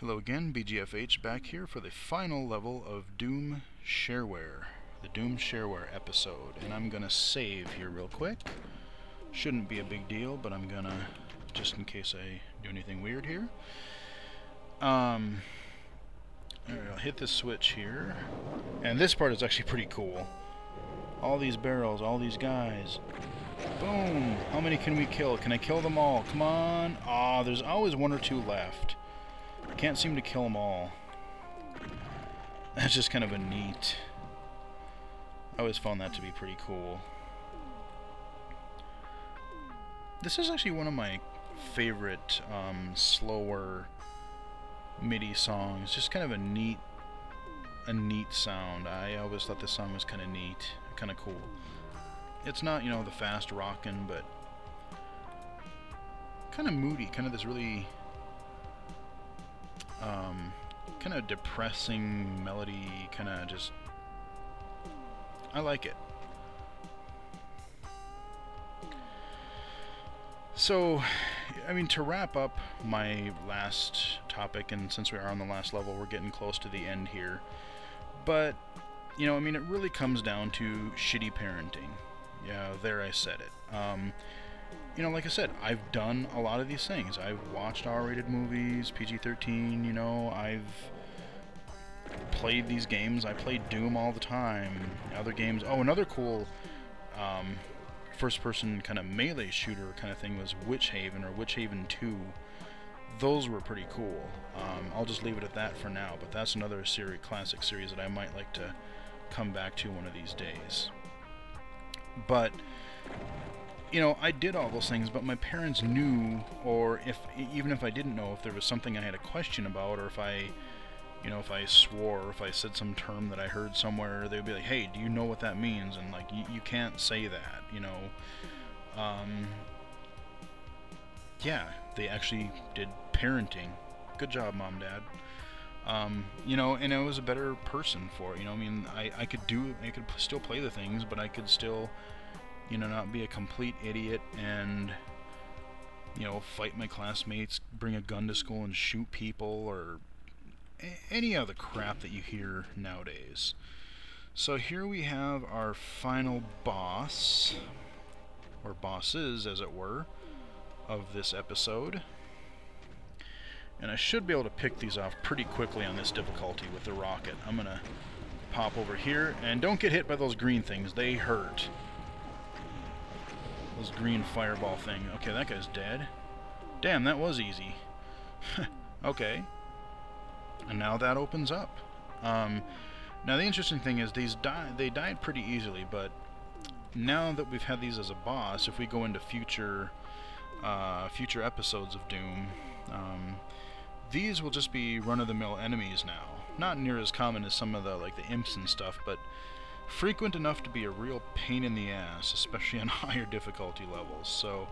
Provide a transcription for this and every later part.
Hello again, BGFH back here for the final level of Doom Shareware, the Doom Shareware episode, and I'm gonna save here real quick. Shouldn't be a big deal, but I'm gonna, just in case I do anything weird here. Alright, I'll hit this switch here, and this part is actually pretty cool. All these barrels, all these guys. Boom! How many can we kill? Can I kill them all? Come on! Aw, there's always one or two left. I can't seem to kill them all. That's just kind of a neat... I always found that to be pretty cool. This is actually one of my favorite slower MIDI songs. Just kind of a neat sound. I always thought this song was kind of neat, kind of cool. It's not, you know, the fast rockin', but kind of moody, kind of this really kind of depressing melody, kind of just, I like it. So, I mean, to wrap up my last topic, and since we are on the last level, we're getting close to the end here, but, you know, I mean, it really comes down to shitty parenting. Yeah, there I said it. You know, like I said, I've done a lot of these things. I've watched R-rated movies, PG-13, you know, I've played these games. I played Doom all the time. Other games. Oh, another cool first-person kind of melee shooter kind of thing was Witch Haven, or Witch Haven 2. Those were pretty cool. I'll just leave it at that for now, but that's another classic series that I might like to come back to one of these days. But, you know, I did all those things, but my parents knew, or even if I didn't know, if there was something I had a question about, or if I, you know, if I swore, or if I said some term that I heard somewhere, they'd be like, hey, do you know what that means? And, like, you can't say that, you know. Yeah, they actually did parenting. Good job, Mom, Dad. You know, and I was a better person for it, you know. I mean, I could still play the things, but I could still, you know, not be a complete idiot and, you know, fight my classmates, bring a gun to school and shoot people, or any other crap that you hear nowadays. So here we have our final boss, or bosses, as it were, of this episode. And I should be able to pick these off pretty quickly on this difficulty with the rocket. I'm gonna pop over here, and don't get hit by those green things, they hurt. Those green fireball thing. Okay, that guy's dead. Damn, that was easy. Okay. And now that opens up. Now the interesting thing is they died pretty easily, but now that we've had these as a boss, if we go into future episodes of Doom, these will just be run-of-the-mill enemies now. Not near as common as some of the, like, the imps and stuff, but frequent enough to be a real pain in the ass, especially on higher difficulty levels. So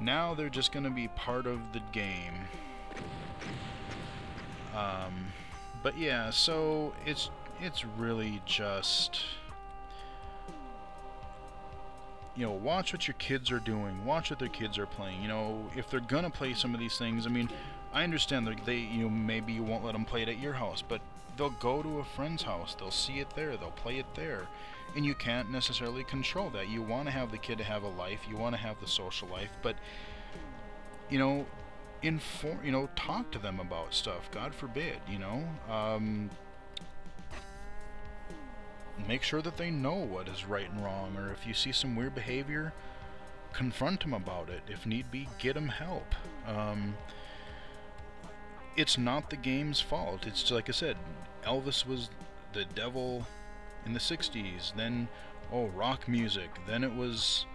now they're just going to be part of the game. But yeah, so it's really just, you know, watch what your kids are doing, watch what their kids are playing. You know, if they're gonna play some of these things, I mean, I understand that you know, maybe you won't let them play it at your house, but they'll go to a friend's house, they'll see it there, they'll play it there, and you can't necessarily control that. You want to have the kid to have a life, you want to have the social life, but, you know, you know, talk to them about stuff. God forbid, you know. Make sure that they know what is right and wrong, or if you see some weird behavior, confront them about it. If need be, get them help. It's not the game's fault. It's like I said, Elvis was the devil in the 60s, then, oh, rock music, then it was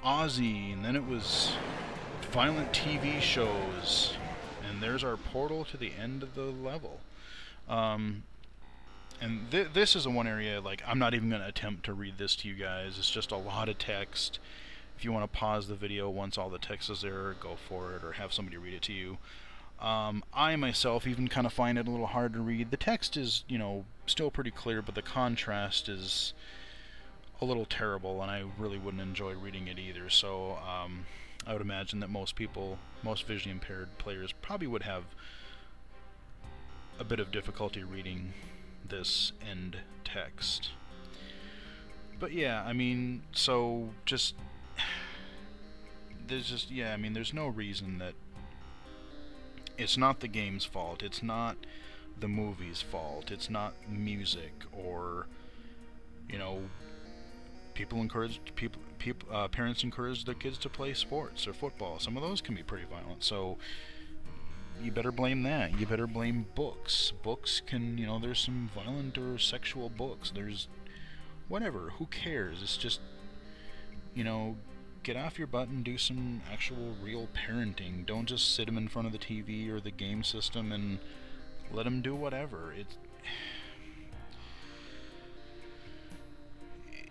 Ozzy, and then it was violent TV shows, and there's our portal to the end of the level. And this is the one area, like, I'm not even going to attempt to read this to you guys. It's just a lot of text. If you want to pause the video once all the text is there, go for it, or have somebody read it to you. I myself even kind of find it a little hard to read. The text is, you know, still pretty clear, but the contrast is a little terrible, and I really wouldn't enjoy reading it either. So I would imagine that most visually impaired players probably would have a bit of difficulty reading this end text. But yeah, I mean, so just there's just, yeah, I mean, there's no reason that it's not the game's fault, it's not the movie's fault, it's not music, or, you know, parents encourage their kids to play sports or football. Some of those can be pretty violent, so you better blame that. You better blame books. Books can, you know, there's some violent or sexual books, there's whatever, who cares? It's just, you know, get off your butt and do some actual real parenting. Don't just sit them in front of the TV or the game system and let them do whatever.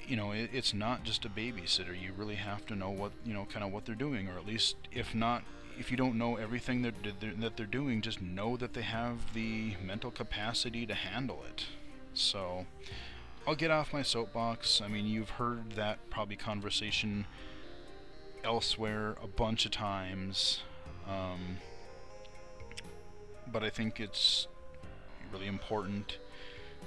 You know, it's not just a babysitter. You really have to know what, you know, kind of what they're doing, or at least, if not, if you don't know everything that they're doing, just know that they have the mental capacity to handle it. So I'll get off my soapbox. I mean, you've heard that probably conversation elsewhere a bunch of times, but I think it's really important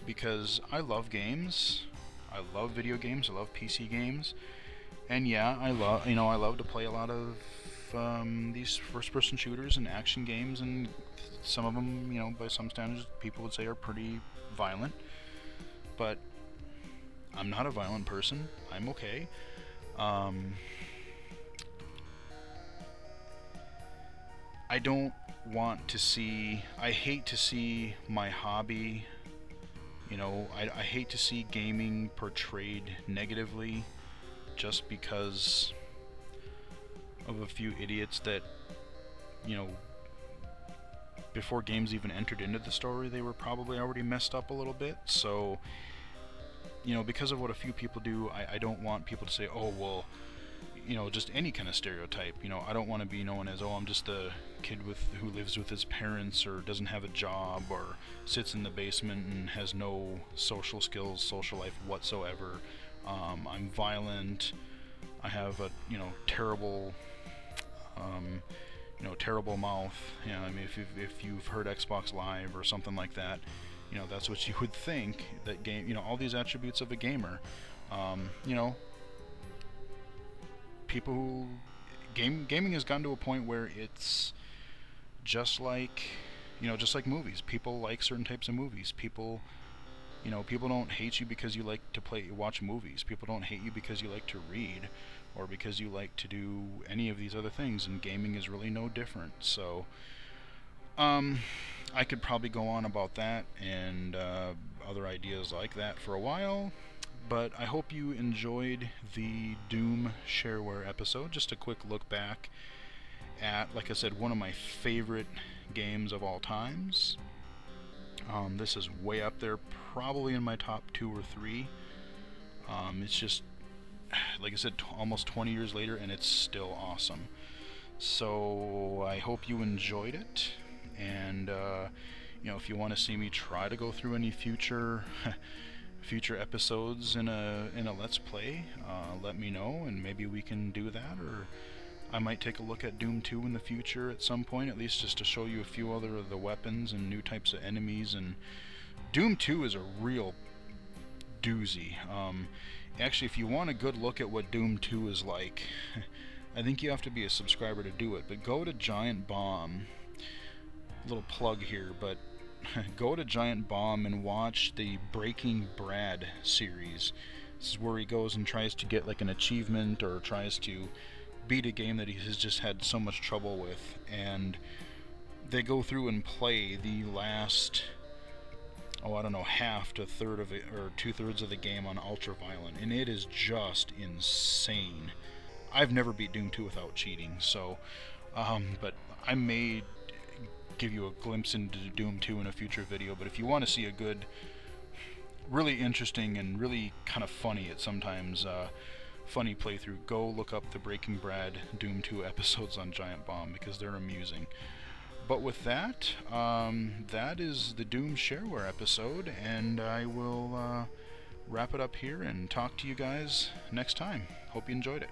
because I love games. I love video games. I love PC games, and yeah, I love to play a lot of these first-person shooters and action games, and some of them, you know, by some standards, people would say are pretty violent. But I'm not a violent person. I'm okay. I don't want to see, I hate to see my hobby, you know, I hate to see gaming portrayed negatively just because of a few idiots that, you know, before games even entered into the story, they were probably already messed up a little bit. So, you know, because of what a few people do, I don't want people to say, oh, well, you know, just any kind of stereotype. You know, I don't want to be known as, oh, I'm just a kid who lives with his parents, or doesn't have a job, or sits in the basement and has no social skills, social life whatsoever. I'm violent. I have a, you know, terrible, terrible mouth. You know, I mean, if you've heard Xbox Live or something like that, you know, that's what you would think that game. You know, all these attributes of a gamer. You know, people who gaming has gotten to a point where it's just like, you know, just like movies. People like certain types of movies. People, you know, people don't hate you because you like to watch movies. People don't hate you because you like to read, or because you like to do any of these other things, and gaming is really no different. So I could probably go on about that and other ideas like that for a while, but I hope you enjoyed the Doom Shareware episode. Just a quick look back at, like I said, one of my favorite games of all times. This is way up there, probably in my top 2 or 3. It's just, like I said, almost 20 years later, and it's still awesome. So I hope you enjoyed it, and you know, if you want to see me try to go through any future episodes in a Let's Play, let me know, and maybe we can do that, or I might take a look at Doom 2 in the future at some point, at least just to show you a few other of the weapons and new types of enemies. And Doom 2 is a real doozy. Actually, if you want a good look at what Doom 2 is like, I think you have to be a subscriber to do it, but go to Giant Bomb. Little plug here, but go to Giant Bomb and watch the Breaking Brad series. This is where he goes and tries to get like an achievement, or tries to beat a game that he has just had so much trouble with, and they go through and play the last, I don't know, half to third of it, or 2/3 of the game on ultra violent, and it is just insane. I've never beat Doom 2 without cheating, so but I may give you a glimpse into Doom 2 in a future video. But if you want to see a good, really interesting and really kind of funny at sometimes funny playthrough, go look up the Breaking Brad Doom 2 episodes on Giant Bomb, because they're amusing. But with that, that is the Doom Shareware episode, and I will wrap it up here and talk to you guys next time. Hope you enjoyed it.